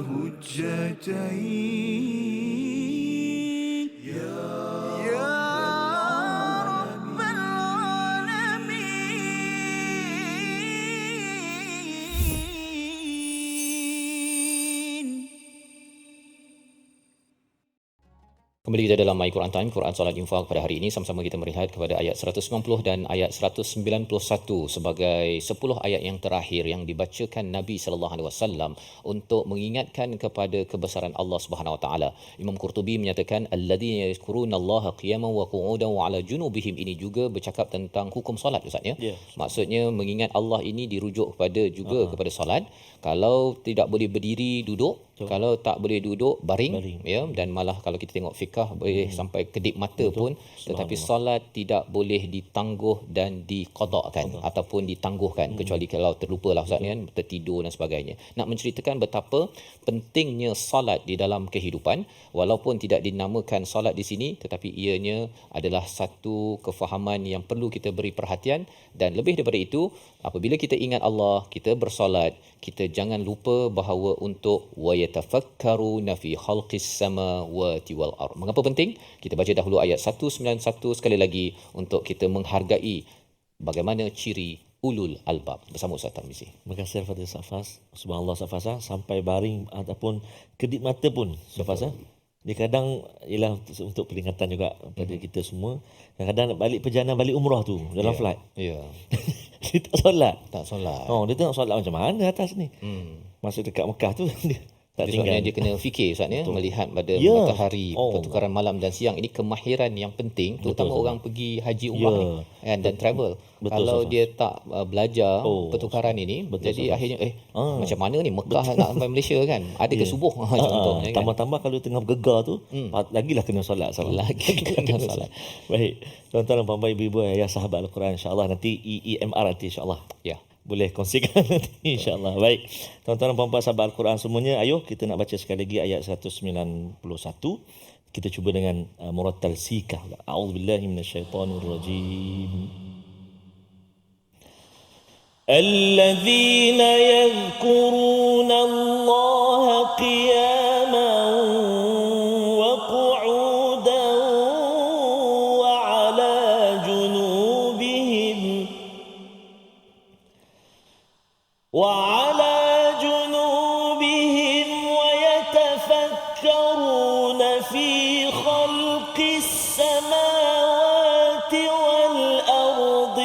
هجتين يا رب العالمين. Kembali kita dalam My Quran Time, Quran Solat Infaq pada hari ini. Sama-sama kita melihat kepada ayat 190 dan ayat 191 sebagai 10 ayat yang terakhir yang dibacakan Nabi sallallahu alaihi wasallam untuk mengingatkan kepada kebesaran Allah Subhanahu wa taala. Imam Qurtubi menyatakan alladzina yazkurunallaha qiyaman wa qu'udan wa 'ala junubihim, ini juga bercakap tentang hukum solat Ustaz ya. Maksudnya mengingat Allah ini dirujuk kepada solat. Kalau tidak boleh berdiri, duduk. Kalau tak boleh duduk, baring. Ya, dan malah kalau kita tengok fiqh langkah, boleh sampai kedip mata pun, tetapi solat tidak boleh ditangguh dan diqadakkan ataupun ditangguhkan kecuali kalau terlupa lah Ustaz kan, tertidur dan sebagainya. Nak menceritakan betapa pentingnya solat di dalam kehidupan, walaupun tidak dinamakan solat di sini, tetapi ianya adalah satu kefahaman yang perlu kita beri perhatian. Dan lebih daripada itu, apabila kita ingat Allah, kita bersolat, kita jangan lupa bahawa untuk wa yatafakkaruna fi khalqis samawati wal ard. Mengapa penting? Kita baca dahulu ayat 191 sekali lagi untuk kita menghargai bagaimana ciri ulul albab bersama Ustaz Tarmizi. Terima kasih Al-Fatihah Safas. Subhanallah Safas, sampai baring ataupun kedip mata pun Safas. Dia kadang ialah untuk peringatan juga pada kita semua. Kadang-kadang nak balik perjalanan balik umrah tu dalam flight. Ya. Dia tak solat. Tak solat. Dia tengok solat macam mana atas ni. Masa dekat Mekah tu dia tak tinggal. Dia kena fikir Ustaz ya, melihat pada matahari, pertukaran malam dan siang. Ini kemahiran yang penting, terutama orang pergi haji umrah ni kan, dan travel. Kalau dia tak belajar pertukaran ini, jadi akhirnya macam mana ni Mekah nak sampai Malaysia kan? Ada ke subuh contohnya kan. Tambah-tambah kalau tengah bergegar tu, lagilah kena solat. Lagi kena solat. Baik. Tuan-tuan dan puan-puan, ibu-ibu, ayah sahabat Al-Quran, insya-Allah nanti EMR nanti insya-Allah. Ya. Boleh kongsikan nanti insya-Allah. Baik. Tuan-tuan dan puan-puan sahabat Al-Quran semuanya, ayo kita nak baca sekali lagi ayat 191. Kita cuba dengan murattal sikah. A'udzubillahi minasyaitonirrajim. الذين يذكرون الله قياما وقعودا وعلى جنوبهم ويتفكرون في خلق السماوات والأرض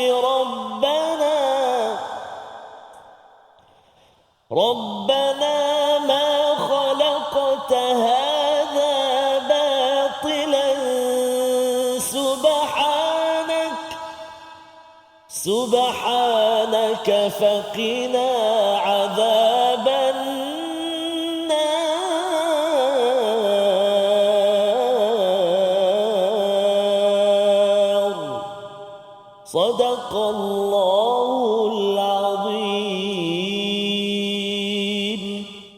ربنا ما خلقت هذا باطلا سبحانك فقنا عذاب النار صدق الله العظيم.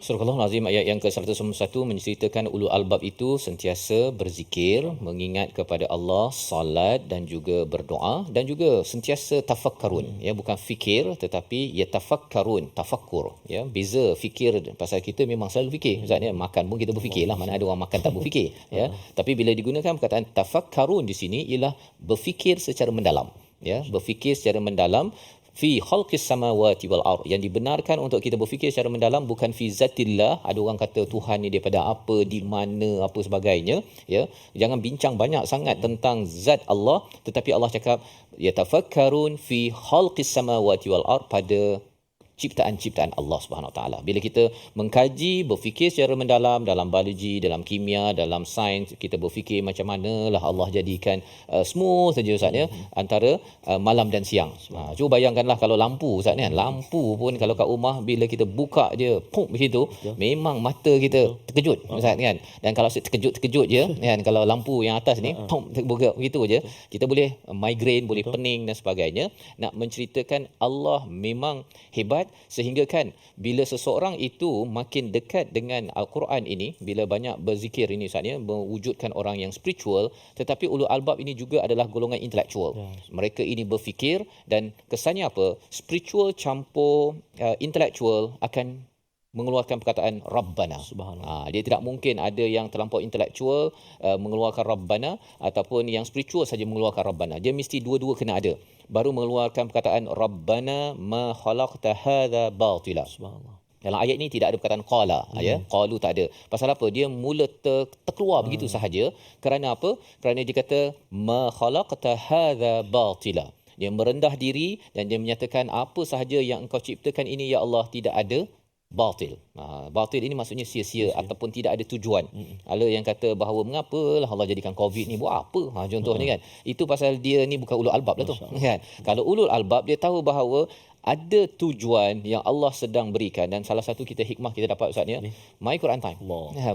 Surah Al-Azim ayat yang ke-191 menceritakan ulul albab itu sentiasa berzikir, mengingat kepada Allah, salat dan juga berdoa, dan juga sentiasa tafakkarun, ya, bukan fikir tetapi yatafakkarun, tafakkur, ya. Beza fikir, pasal kita memang selalu fikir Ustaz ya, makan pun kita berfikirlah, mana ada orang makan tak berfikir, ya. Tapi bila digunakan perkataan tafakkarun di sini ialah berfikir secara mendalam, ya, berfikir secara mendalam fi khalqis samawati wal ard, yang dibenarkan untuk kita berfikir secara mendalam bukan fi zatillah. Ada orang kata Tuhan ni daripada apa, di mana, apa sebagainya, ya. Jangan bincang banyak sangat tentang zat Allah, tetapi Allah cakap yatafakkarun fi khalqis samawati wal ard, pada ciptaan-ciptaan Allah Subhanahu Wa Taala. Bila kita mengkaji, berfikir secara mendalam dalam biologi, dalam kimia, dalam sains, kita berfikir macam manalah Allah jadikan smooth saja Ustaz ya, antara malam dan siang. Cuba bayangkanlah kalau lampu Ustaz kan, lampu pun kalau kat rumah bila kita buka je pum begitu, memang mata kita terkejut Ustaz kan. Dan kalau terkejut je kan, kalau lampu yang atas ni pum terbuka begitu je, kita boleh migraine, boleh pening dan sebagainya. Nak menceritakan Allah memang hebat, sehingga kan bila seseorang itu makin dekat dengan Al-Quran ini, bila banyak berzikir ini Ustaz ya, mewujudkan orang yang spiritual, tetapi ulul albab ini juga adalah golongan intelektual. Mereka ini berfikir, dan kesannya apa? Spiritual campur intelektual akan mengeluarkan perkataan Rabbana. Dia tidak mungkin ada yang terlampau intelektual mengeluarkan Rabbana, ataupun yang spiritual saja mengeluarkan Rabbana. Dia mesti dua-dua kena ada, baru mengeluarkan perkataan Rabbana ma khalaqta hadza batila. Subhanallah. Dalam ayat ini tidak ada perkataan qala, ya. Qalu tak ada. Pasal apa? Dia mula terkeluar begitu sahaja. Kerana apa? Kerana dia kata ma khalaqta hadza batila. Dia merendah diri dan dia menyatakan apa sahaja yang engkau ciptakan ini ya Allah tidak ada batil. Batil ini maksudnya sia-sia ataupun tidak ada tujuan. Ada yang kata bahawa mengapalah Allah jadikan COVID ni, buat apa? Contohnya kan. Itu pasal dia ni bukan ulul albab lah tu kan. Kalau ulul albab dia tahu bahawa ada tujuan yang Allah sedang berikan, dan salah satu hikmah kita dapat Ustaz ya, My Quran Time.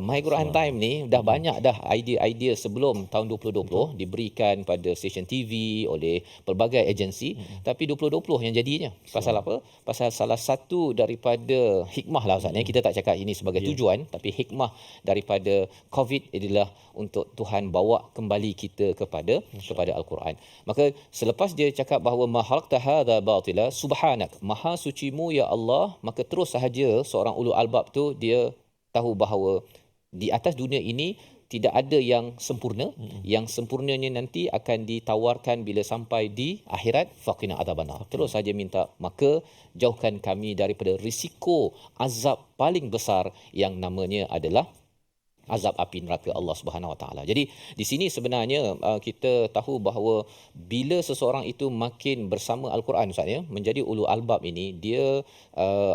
My Quran Time ni dah banyak dah idea-idea sebelum tahun 2020 diberikan pada stesen TV oleh pelbagai agensi, tapi 2020 yang jadinya. Pasal apa? Pasal salah satu daripada hikmah lah Ustaz ya, kita tak cakap ini sebagai tujuan, tapi hikmah daripada COVID adalah untuk Tuhan bawa kembali kita kepada Al-Quran. Maka selepas dia cakap bahawa ma khalaqta hadza batila subhanak, maha sucimu ya Allah, maka terus sahaja seorang ulul albab tu dia tahu bahawa di atas dunia ini tidak ada yang sempurna. Yang sempurnanya nanti akan ditawarkan bila sampai di akhirat. Faqina adzabannar. Terus saja minta, maka jauhkan kami daripada risiko azab paling besar yang namanya adalah azab api neraka Allah Subhanahu Wa Taala. Jadi di sini sebenarnya kita tahu bahawa bila seseorang itu makin bersama Al-Quran Ustaz ya, menjadi ulul albab ini, dia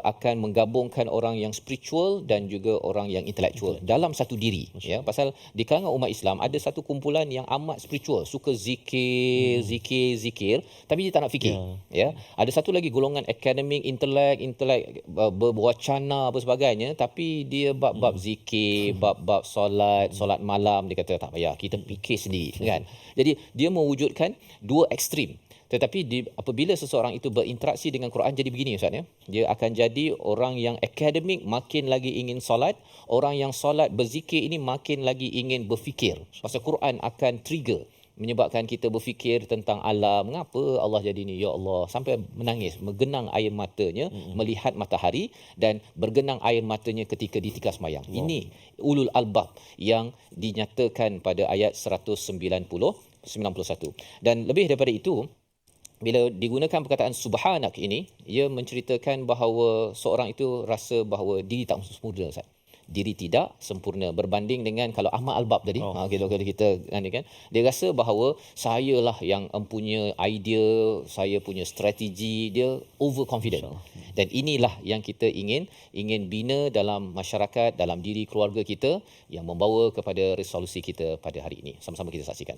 akan menggabungkan orang yang spiritual dan juga orang yang intelektual dalam satu diri ya. Pasal di kalangan umat Islam ada satu kumpulan yang amat spiritual, suka zikir, tapi dia tak nak fikir ya. Ada satu lagi golongan akademik, intelek berwacana apa sebagainya, tapi dia bab zikir, bab solat malam, dia kata tak payah, kita fikir sendiri kan. Jadi dia mewujudkan dua ekstrim. Tetapi apabila seseorang itu berinteraksi dengan Quran, jadi begini Ustaz ya, dia akan jadi orang yang akademik makin lagi ingin solat, orang yang solat berzikir ini makin lagi ingin berfikir. Pasal Quran akan trigger, menyebabkan kita berfikir tentang alam, mengapa Allah jadi ni ya Allah, sampai menangis, menggenang air matanya melihat matahari, dan bergenang air matanya ketika ditikar sembahyang. Ini ulul albab yang dinyatakan pada ayat 91. Dan lebih daripada itu, bila digunakan perkataan subhanak ini, ia menceritakan bahawa seorang itu rasa bahawa diri tak sempurna Ustaz. Diri tidak sempurna berbanding dengan kalau Ahmad Al-Bab tadi, kalau kita kan, dia rasa bahawa saya lah yang mempunyai idea, saya punya strategi, dia overconfident. Dan inilah yang kita ingin bina dalam masyarakat, dalam diri keluarga kita, yang membawa kepada resolusi kita pada hari ini. Sama-sama kita saksikan.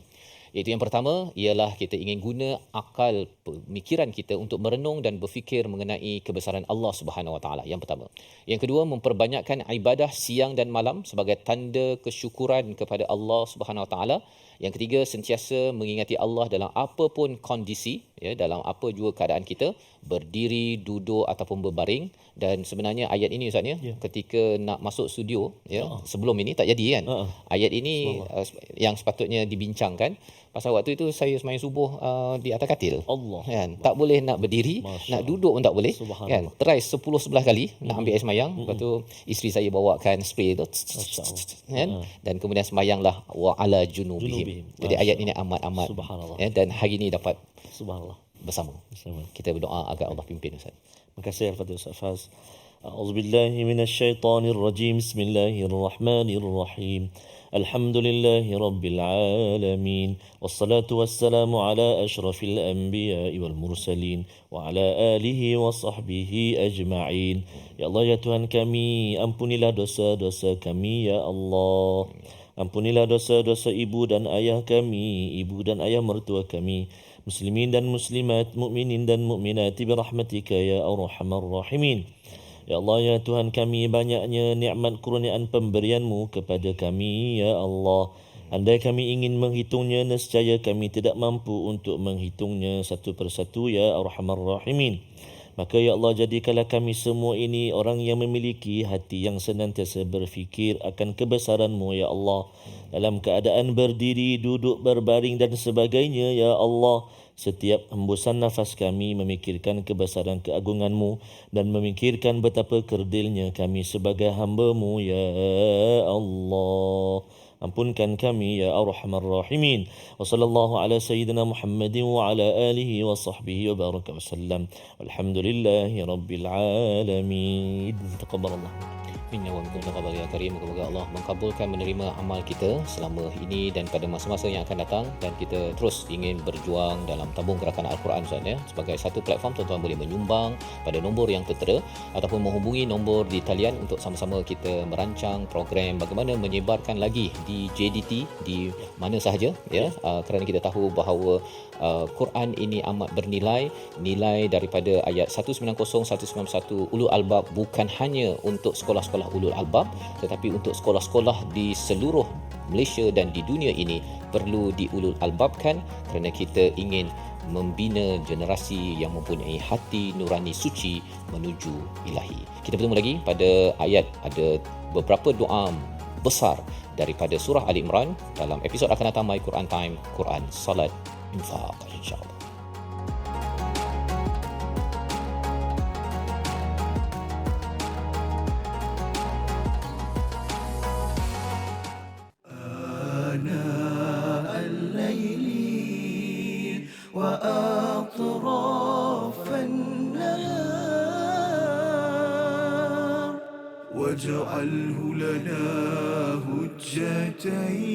Itu yang pertama, ialah kita ingin guna akal pemikiran kita untuk merenung dan berfikir mengenai kebesaran Allah Subhanahu Wa Taala. Yang pertama. Yang kedua, memperbanyakkan ibadah siang dan malam sebagai tanda kesyukuran kepada Allah Subhanahu Wa Taala. Yang ketiga, sentiasa mengingati Allah dalam apapun kondisi ya, dalam apa juga keadaan kita, berdiri, duduk ataupun berbaring. Dan sebenarnya ayat ini Ustaz ya, ketika nak masuk studio ya, sebelum ini tak jadi kan. Ayat ini yang sepatutnya dibincangkan. Pasal waktu itu saya sembahyang subuh di atas katil. Allah. Kan? Tak boleh nak berdiri, nak duduk pun tak boleh. Kan? Try 10-11 kali nak ambil air sembahyang. Lepas tu isteri saya bawakan spray tu. Kan? Dan kemudian sembahyanglah wa ala junubihim. Jadi ayat ini amat-amat ya, dan hari ini dapat bersama. Kita berdoa agar Allah pimpin Ustaz. Terima kasih kepada Ustaz Faz. A'udzubillahi minasyaitonirrajim. Bismillahirrahmanirrahim. Alhamdulillahi rabbil alamin. Wassalatu wassalamu ala asyrafil anbiya'i wal mursalin wa ala alihi wa sahbihi ajma'in. Ya Allah ya Tuhan kami, ampunilah dosa-dosa kami ya Allah. Ampunilah dosa-dosa ibu dan ayah kami, ibu dan ayah mertua kami, muslimin dan muslimat, mukminin dan mukminati birahmatika ya arhamar rahimin. Ya Allah ya Tuhan kami, banyaknya nikmat kurniaan pemberian-Mu kepada kami ya Allah. Andai kami ingin menghitungnya, nescaya kami tidak mampu untuk menghitungnya satu persatu ya arhamar rahimin. Maka ya Allah, jadikanlah kami semua ini orang yang memiliki hati yang senantiasa berfikir akan kebesaran-Mu ya Allah, dalam keadaan berdiri, duduk, berbaring dan sebagainya ya Allah. Setiap hembusan nafas kami memikirkan kebesaran keagungan-Mu dan memikirkan betapa kerdilnya kami sebagai hamba-Mu ya Allah. Ampunkan kami ya arhamar rahimin. Wa sallallahu ala sayyidina Muhammadin wa ala alihi wa sahbihi wa baraka wa sallam. Walhamdulillahi rabbil alamin. Taqabbalallah. Minna wa minkum taqabbal ya karim. Moga Allah mengabulkan menerima amal kita selama ini dan pada masa-masa yang akan datang, dan kita terus ingin berjuang dalam tabung gerakan Al-Quran Ustaz ya. Sebagai satu platform, tuan-tuan boleh menyumbang pada nombor yang tertera ataupun menghubungi nombor di talian untuk sama-sama kita merancang program bagaimana menyebarkan lagi di JDT di mana sahaja ya, kerana kita tahu bahawa Quran ini amat bernilai. Nilai daripada ayat 190 191 Ulul Albab bukan hanya untuk sekolah-sekolah Ulul Albab, tetapi untuk sekolah-sekolah di seluruh Malaysia dan di dunia ini perlu diulul albabkan, kerana kita ingin membina generasi yang mempunyai hati nurani suci menuju ilahi. Kita bertemu lagi pada ayat, ada beberapa doa besar daripada surah Ali Imran dalam episod akan datang My Quran Time, Quran, Salat, Infaq, insya-Allah. آناء الليل وأطراف النهار واجعله لنا هجتين